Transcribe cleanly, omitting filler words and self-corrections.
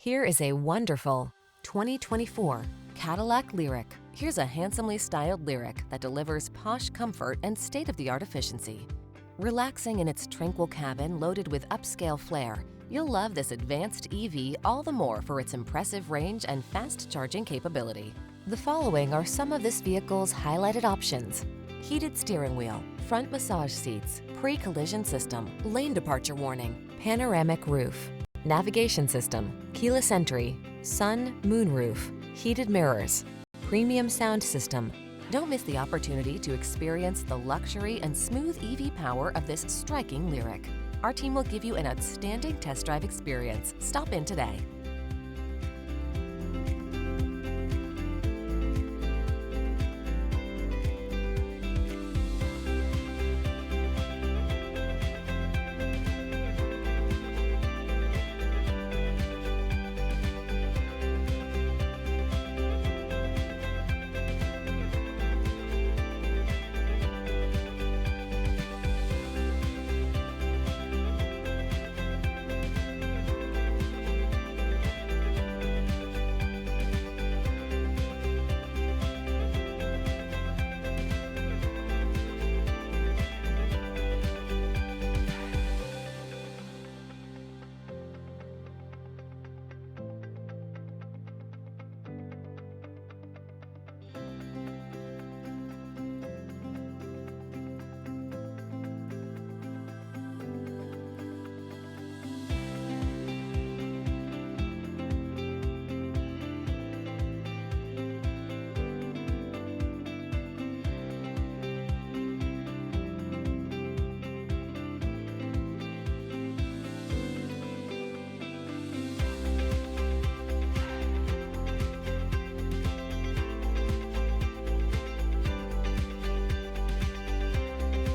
Here is a wonderful 2024 Cadillac LYRIQ. Here's a handsomely styled LYRIQ that delivers posh comfort and state-of-the-art efficiency. Relaxing in its tranquil cabin loaded with upscale flair, you'll love this advanced EV all the more for its impressive range and fast charging capability. The following are some of this vehicle's highlighted options: heated steering wheel, front massage seats, pre-collision system, lane departure warning, panoramic roof, navigation system, keyless entry, sun, moon roof, heated mirrors, premium sound system. Don't miss the opportunity to experience the luxury and smooth EV power of this striking LYRIQ. Our team will give you an outstanding test drive experience. Stop in today.